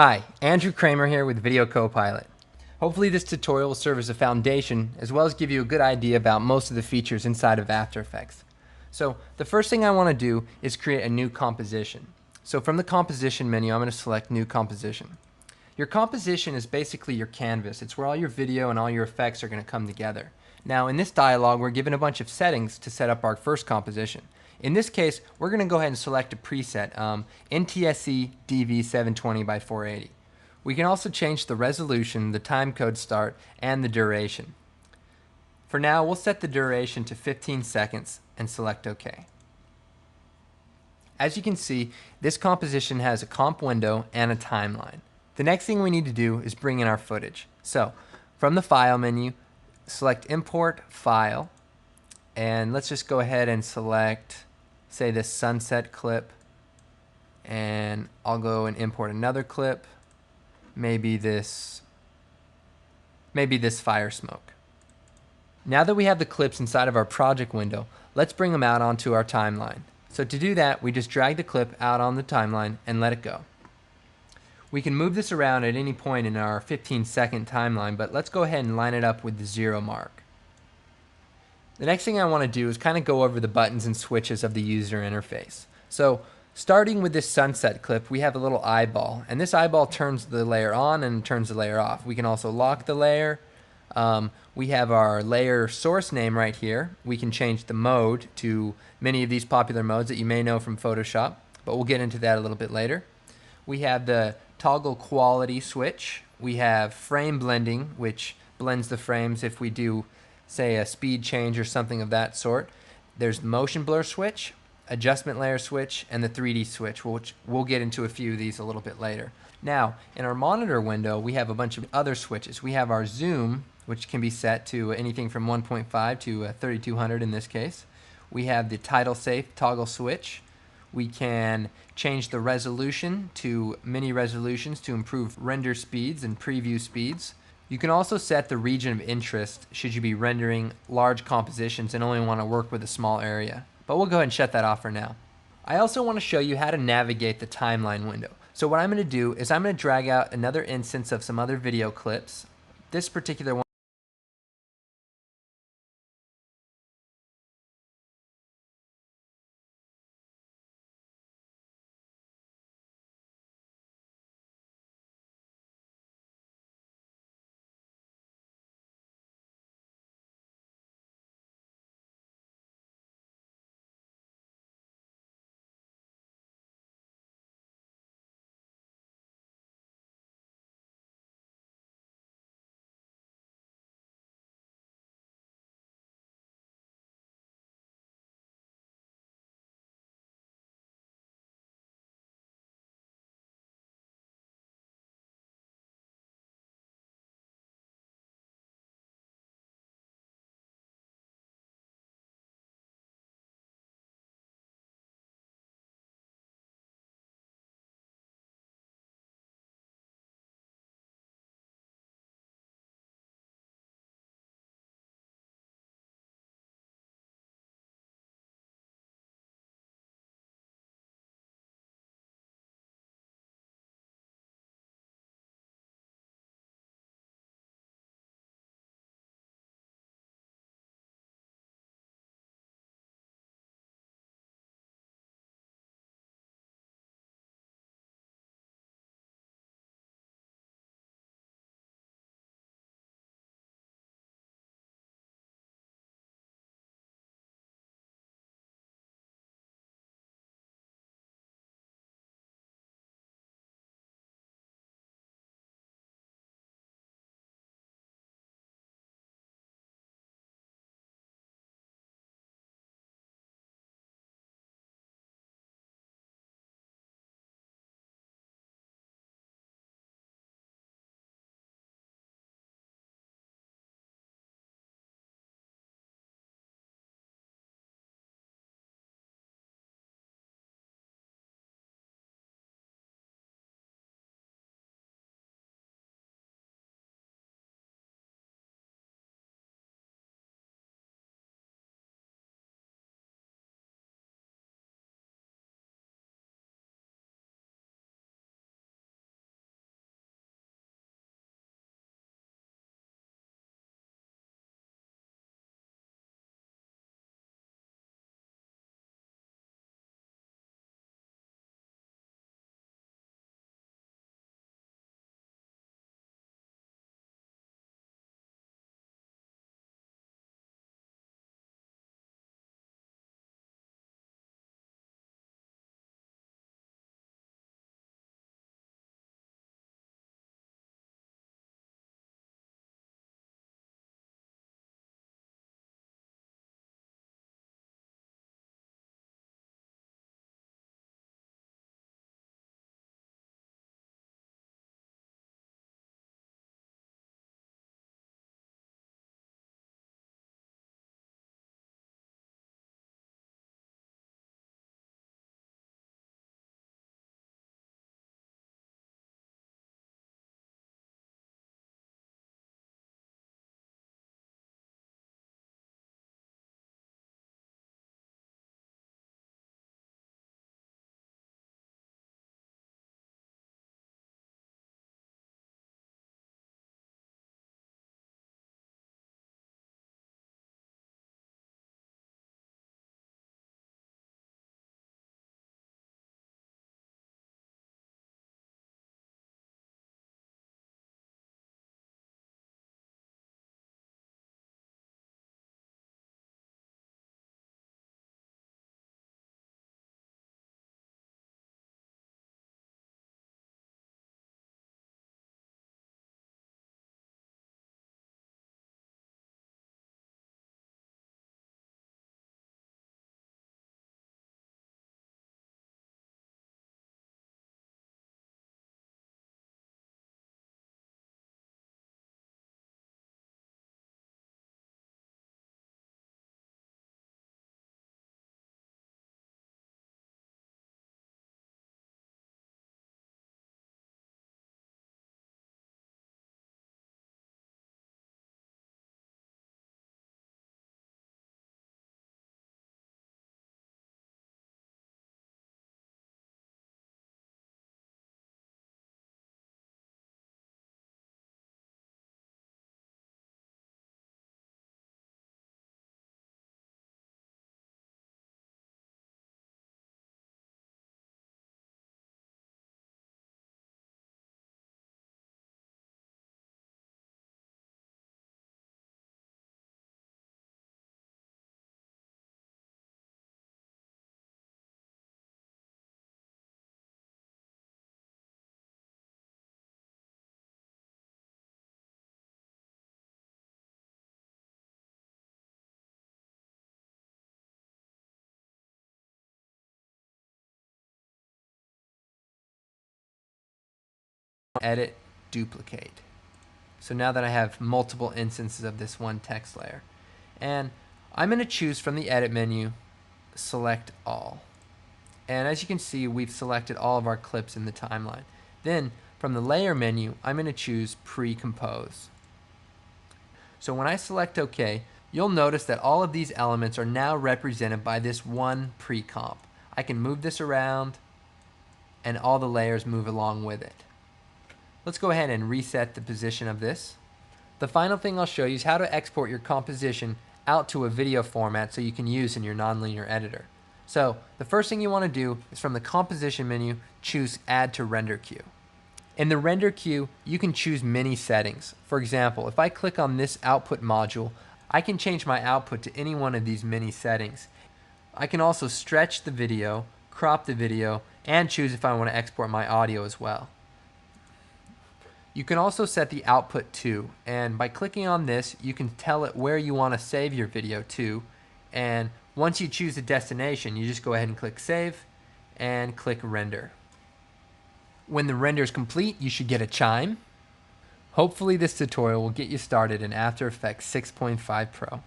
Hi, Andrew Kramer here with Video Copilot. Hopefully this tutorial will serve as a foundation as well as give you a good idea about most of the features inside of After Effects. So the first thing I want to do is create a new composition. So from the composition menu, I'm going to select new composition. Your composition is basically your canvas. It's where all your video and all your effects are going to come together. Now in this dialog, we're given a bunch of settings to set up our first composition. In this case, we're going to go ahead and select a preset, NTSC DV720x480. We can also change the resolution, the timecode start, and the duration. For now, we'll set the duration to 15 seconds and select OK. As you can see, this composition has a comp window and a timeline. The next thing we need to do is bring in our footage. So, from the File menu, select Import File, and let's just go ahead and select, say, this sunset clip, and I'll go and import another clip, maybe this fire smoke. Now that we have the clips inside of our project window, let's bring them out onto our timeline. So to do that, we just drag the clip out on the timeline and let it go. We can move this around at any point in our 15-second timeline, but let's go ahead and line it up with the 0 mark. The next thing I want to do is kind of go over the buttons and switches of the user interface. So starting with this sunset clip, we have a little eyeball, and this eyeball turns the layer on and turns the layer off. We can also lock the layer. We have our layer source name right here. We can change the mode to many of these popular modes that you may know from Photoshop, but we'll get into that a little bit later. We have the toggle quality switch. We have frame blending, which blends the frames if we do, say, a speed change or something of that sort. There's the motion blur switch, adjustment layer switch, and the 3D switch, which we'll get into a few of these a little bit later. Now, in our monitor window, we have a bunch of other switches. We have our zoom, which can be set to anything from 1.5 to 3200 in this case. We have the title safe toggle switch. We can change the resolution to mini resolutions to improve render speeds and preview speeds. You can also set the region of interest should you be rendering large compositions and only want to work with a small area. But we'll go ahead and shut that off for now. I also want to show you how to navigate the timeline window. So what I'm going to do is I'm going to drag out another instance of some other video clips. This particular one edit, duplicate. So now that I have multiple instances of this one text layer, and I'm going to choose from the edit menu, select all. And as you can see, we've selected all of our clips in the timeline. Then from the layer menu, I'm going to choose pre-compose. So when I select OK, you'll notice that all of these elements are now represented by this one pre-comp. I can move this around and all the layers move along with it. Let's go ahead and reset the position of this. The final thing I'll show you is how to export your composition out to a video format so you can use in your nonlinear editor. So the first thing you want to do is from the composition menu, choose add to render queue. In the render queue, you can choose many settings. For example, if I click on this output module, I can change my output to any one of these many settings. I can also stretch the video, crop the video, and choose if I want to export my audio as well. You can also set the output to, and by clicking on this, you can tell it where you want to save your video to, and once you choose the destination, you just go ahead and click save and click render. When the render is complete, you should get a chime. Hopefully this tutorial will get you started in After Effects 6.5 Pro.